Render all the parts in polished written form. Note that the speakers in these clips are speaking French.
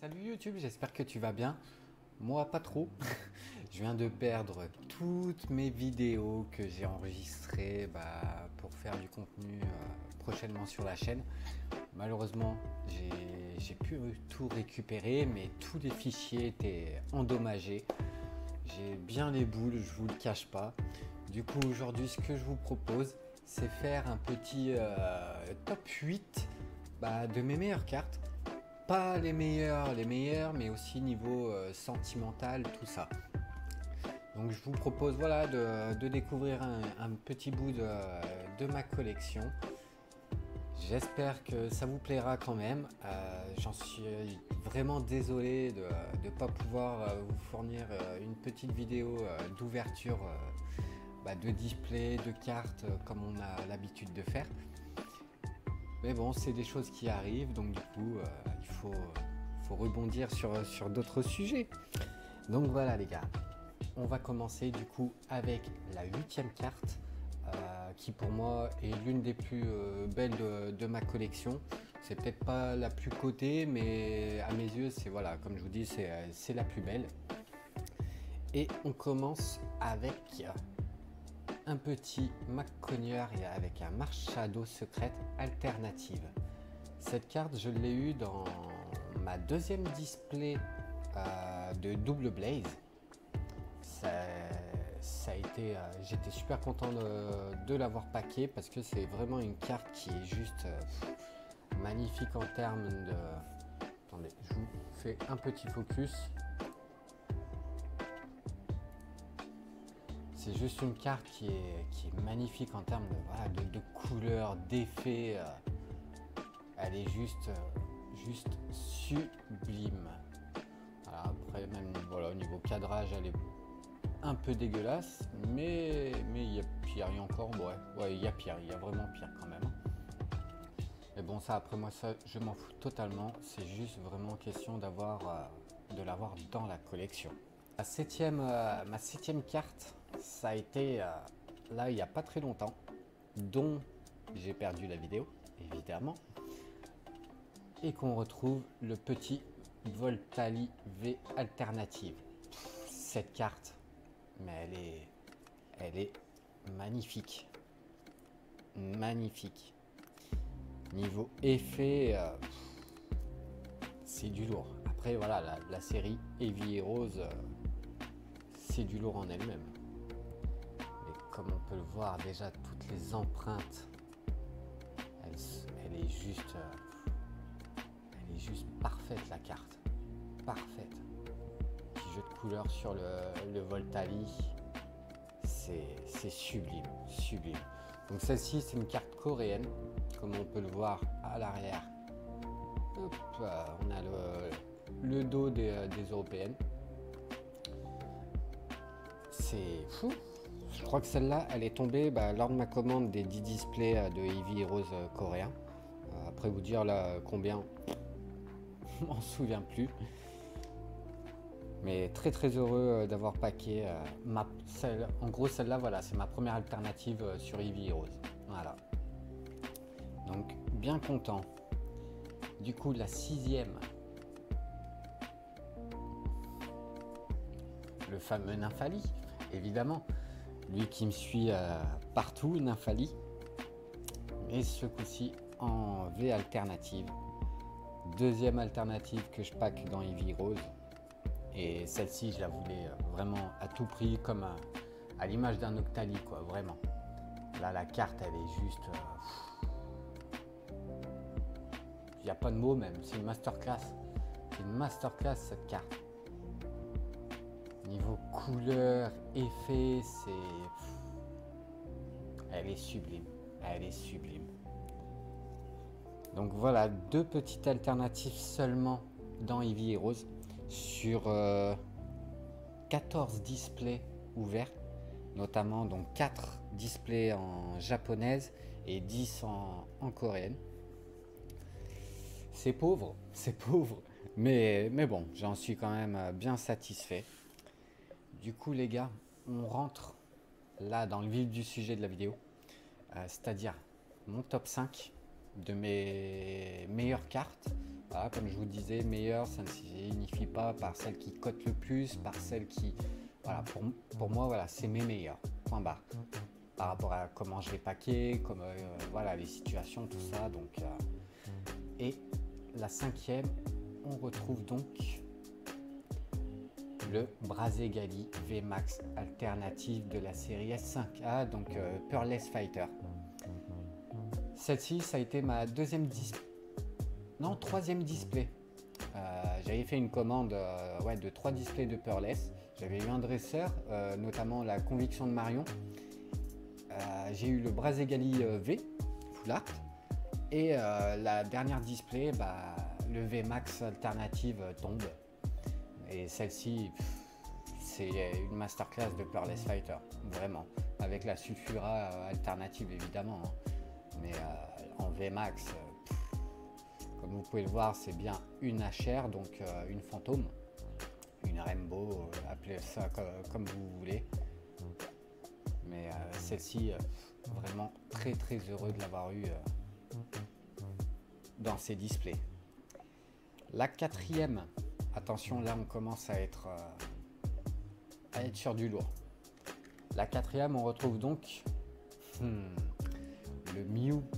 Salut YouTube, j'espère que tu vas bien. Moi, pas trop. Je viens de perdre toutes mes vidéos que j'ai enregistrées pour faire du contenu prochainement sur la chaîne. Malheureusement, j'ai pu tout récupérer, mais tous les fichiers étaient endommagés. J'ai bien les boules, je vous le cache pas. Du coup, aujourd'hui, ce que je vous propose, c'est faire un petit top 8 de mes meilleures cartes. Pas les meilleures, mais aussi niveau sentimental, tout ça. Donc je vous propose voilà, de découvrir un petit bout de ma collection. J'espère que ça vous plaira quand même. J'en suis vraiment désolé de ne pas pouvoir vous fournir une petite vidéo d'ouverture de display, de cartes comme on a l'habitude de faire. Mais bon, c'est des choses qui arrivent, donc du coup, il faut rebondir sur d'autres sujets. Donc voilà les gars, on va commencer du coup avec la 8e carte, qui pour moi est l'une des plus belles de ma collection. C'est peut-être pas la plus cotée, mais à mes yeux, c'est voilà, comme je vous dis, c'est la plus belle. Et on commence avec un petit McConnier et avec un Machado secrète alternative. Cette carte, je l'ai eue dans ma deuxième display de Double Blaze. Ça a été, j'étais super content de l'avoir packé parce que c'est vraiment une carte qui est juste magnifique en termes de... Attendez, je vous fais un petit focus. C'est juste une carte qui est magnifique en termes de couleurs, d'effets. Elle est juste sublime. Alors après, même voilà, au niveau cadrage, elle est un peu dégueulasse, mais il y a pire, il y a encore, ouais, il y a pire, il y a vraiment pire quand même. Mais bon, ça, après moi, ça, je m'en fous totalement. C'est juste vraiment question de l'avoir dans la collection. Ma septième carte, ça a été là il n'y a pas très longtemps, dont j'ai perdu la vidéo, évidemment, et qu'on retrouve le petit Voltali V alternative. Cette carte, mais elle est magnifique. Magnifique. Niveau effet, c'est du lourd. Après, voilà, la série Heavy Heroes, c'est du lourd en elle-même. Mais comme on peut le voir, déjà, toutes les empreintes, elle est juste parfaite, la carte. Parfaite. Petit jeu de couleurs sur le Voltali, c'est sublime, sublime. Donc celle-ci, c'est une carte coréenne, comme on peut le voir à l'arrière. Hop, on a le dos des européennes. C'est fou. Je crois que celle-là, elle est tombée lors de ma commande des 10 displays de Heavy Heroes coréens. Après vous dire là combien, je m'en souviens plus. Mais très très heureux d'avoir packé en gros celle-là, voilà, c'est ma première alternative sur Heavy Heroes. Voilà. Donc bien content. Du coup la 6e, le fameux Nymphali, évidemment. Lui qui me suit partout, Nymphali. Et ce coup-ci en V alternative. Deuxième alternative que je pack dans Heavy Heroes. Et celle-ci, je la voulais vraiment à tout prix, comme à l'image d'un Octali, quoi, vraiment. Là, la carte, elle est juste... il n'y a pas de mots même, c'est une masterclass. C'est une masterclass, cette carte. Niveau couleur, effet, elle est sublime. Elle est sublime. Donc voilà, deux petites alternatives seulement dans Heavy Heroes sur 14 displays ouverts, notamment donc 4 displays en japonaise et 10 en coréenne. C'est pauvre, mais bon, j'en suis quand même bien satisfait. Du coup les gars, on rentre là dans le vif du sujet de la vidéo, c'est-à-dire mon top 5 de mes meilleures cartes Voilà, comme je vous disais, meilleure, ça ne signifie pas par celle qui cote le plus, par celle qui... Voilà, pour moi, voilà, c'est mes meilleures, point barre. Par rapport à comment je les paquais, comme voilà, les situations, tout ça. Donc, et la cinquième, on retrouve donc le Brazegali VMAX alternative de la série S5A, donc Pearless Fighter. Celle-ci, ça a été ma troisième display. J'avais fait une commande de 3 displays de Pearless. J'avais eu un dresseur, notamment la Conviction de Marion. J'ai eu le Brazegali V, Full Art. Et la dernière display, le VMAX alternative tombe. Et celle-ci, c'est une masterclass de Pearless Fighter, vraiment. Avec la Sulfura alternative, évidemment. Hein. Mais en VMAX, comme vous pouvez le voir, c'est bien une HR, donc une fantôme. Une Rainbow, appelez ça comme vous voulez. Mais celle-ci, vraiment très très heureux de l'avoir eu dans ces displays. La quatrième, attention, là on commence à être sur du lourd. La quatrième, on retrouve donc le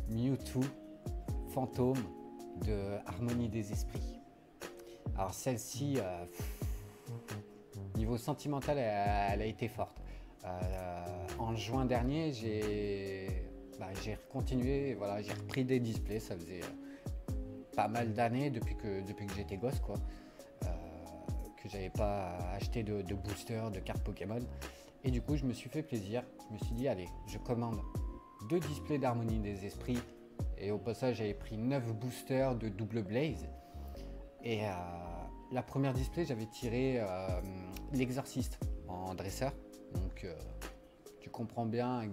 Mewtwo fantôme de Harmonie des Esprits. Alors celle-ci, niveau sentimental, elle a été forte. En juin dernier, j'ai continué, voilà, j'ai repris des displays. Ça faisait pas mal d'années depuis que j'étais gosse, quoi, que j'avais pas acheté de booster, de cartes Pokémon. Et du coup, je me suis fait plaisir. Je me suis dit, allez, je commande 2 displays d'Harmonie des Esprits. Et au passage, j'avais pris 9 boosters de Double Blaze. Et la première display, j'avais tiré l'Exorciste en dresseur. Donc, tu comprends bien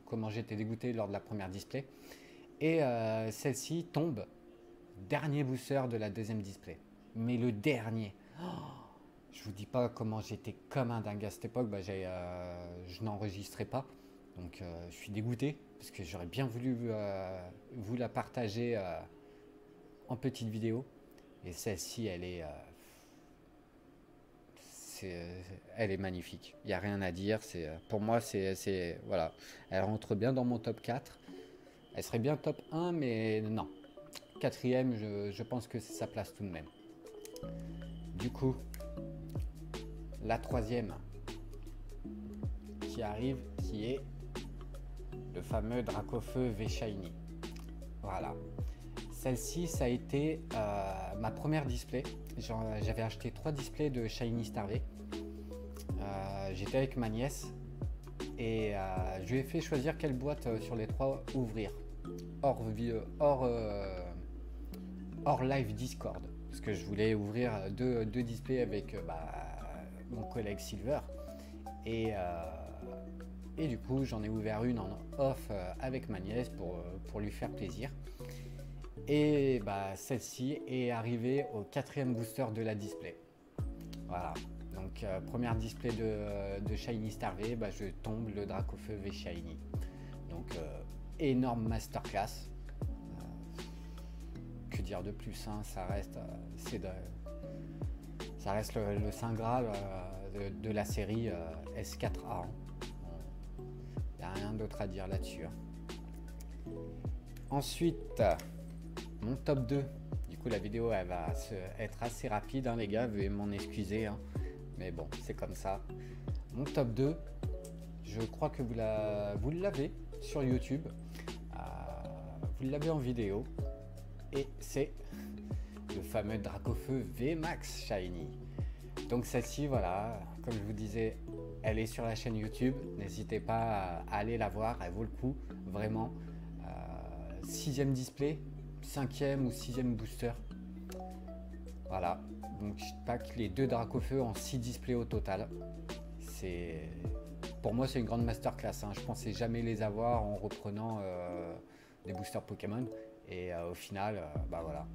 comment j'étais dégoûté lors de la première display. Et celle-ci tombe, dernier booster de la deuxième display. Mais le dernier, je vous dis pas comment j'étais comme un dingue à cette époque. Je n'enregistrais pas. Donc, je suis dégoûté parce que j'aurais bien voulu vous la partager en petite vidéo. Et celle-ci, elle est magnifique. Il n'y a rien à dire. Pour moi, voilà. Elle rentre bien dans mon top 4. Elle serait bien top 1, mais non. Quatrième, je pense que c'est sa place tout de même. Du coup, la troisième qui arrive, qui est le fameux Dracofeu V-Shiny. Voilà. Celle-ci, ça a été ma première display. J'avais acheté 3 displays de Shiny Star V. J'étais avec ma nièce et je lui ai fait choisir quelle boîte sur les 3 ouvrir. Hors live Discord. Parce que je voulais ouvrir deux displays avec mon collègue Silver. Et du coup, j'en ai ouvert une en off avec ma nièce pour lui faire plaisir. Et celle-ci est arrivée au 4e booster de la display. Voilà. Donc première display de Shiny Star V, je tombe le Dracofeu V Shiny. Donc énorme masterclass. Que dire de plus, hein, ça reste le Saint Graal de la série S4A. Il n'y a rien d'autre à dire là-dessus. Ensuite, mon top 2. Du coup, la vidéo elle va être assez rapide, hein, les gars, veuillez m'en excuser. Hein. Mais bon, c'est comme ça. Mon top 2, je crois que vous l'avez sur YouTube. Vous l'avez en vidéo. Et c'est le fameux Dracofeu VMAX Shiny. Donc celle-ci, voilà, comme je vous disais, elle est sur la chaîne YouTube. N'hésitez pas à aller la voir, elle vaut le coup, vraiment. 6e display, 5e ou 6e booster. Voilà, donc je pack les 2 Dracofeu en 6 displays au total. Pour moi, c'est une grande masterclass. Hein. Je pensais jamais les avoir en reprenant des boosters Pokémon. Et au final, voilà,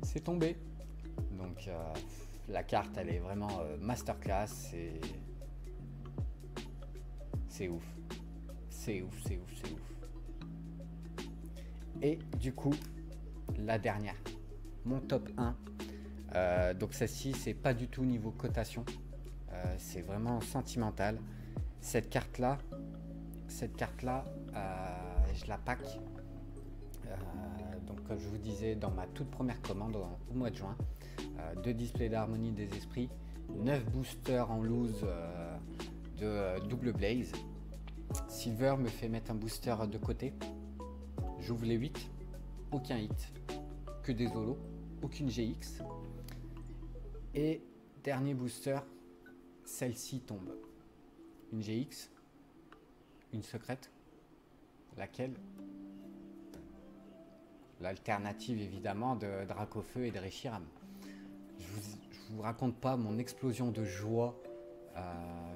c'est tombé. Donc la carte, elle est vraiment masterclass. C'est ouf. C'est ouf. Et du coup, la dernière. mon top 1. Donc celle-ci, c'est pas du tout niveau cotation, c'est vraiment sentimental. Cette carte là, je la pack. Donc comme je vous disais dans ma toute première commande au mois de juin, 2 displays d'harmonie des esprits, 9 boosters en loose de double blaze. Silver me fait mettre un booster de côté, j'ouvre les 8, aucun hit, que des holos, aucune GX. Et dernier booster, celle-ci tombe. Une GX, une secrète, laquelle? L'alternative évidemment de Dracofeu et de Reshiram. Je vous raconte pas mon explosion de joie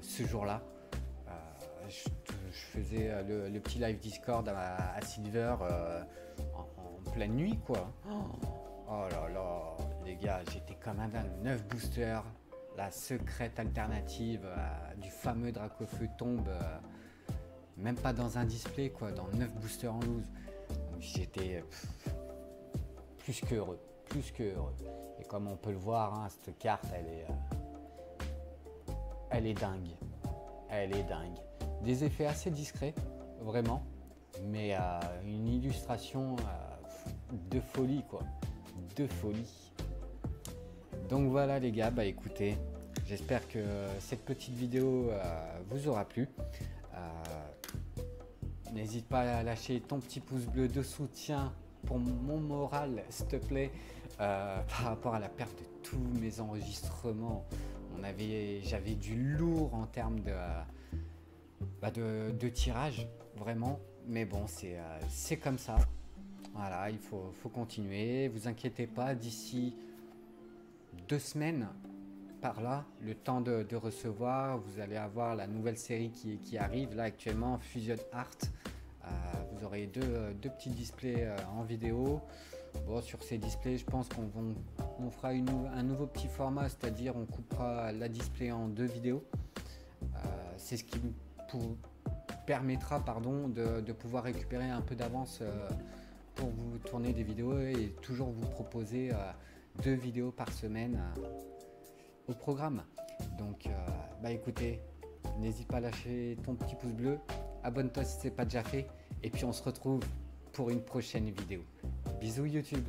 ce jour-là. Je faisais le petit live Discord à Silver en pleine nuit quoi. Oh là là, les gars, j'étais comme un dingue. 9 boosters, la secrète alternative du fameux Dracofeu tombe, même pas dans un display quoi, dans 9 boosters en loose. J'étais plus que heureux. Et comme on peut le voir, hein, cette carte, elle est dingue. Des effets assez discrets, vraiment, mais une illustration de folie, quoi. De folie. Donc voilà les gars, bah écoutez, j'espère que cette petite vidéo vous aura plu. N'hésite pas à lâcher ton petit pouce bleu de soutien pour mon moral, s'il te plaît, par rapport à la perte de tous mes enregistrements. J'avais du lourd en termes de tirage, vraiment. Mais bon, c'est comme ça. Voilà, il faut continuer. Vous inquiétez pas, d'ici 2 semaines, par là, le temps de recevoir, vous allez avoir la nouvelle série qui arrive là actuellement, Fusion Art. Vous aurez deux petits displays en vidéo. Bon, sur ces displays, je pense qu'on fera un nouveau petit format, c'est-à-dire on coupera la display en 2 vidéos. C'est ce qui permettra de pouvoir récupérer un peu d'avance pour vous tourner des vidéos et toujours vous proposer 2 vidéos par semaine au programme. Donc bah écoutez, n'hésite pas à lâcher ton petit pouce bleu, abonne-toi si ce n'est pas déjà fait, et puis on se retrouve pour une prochaine vidéo. Bisous YouTube.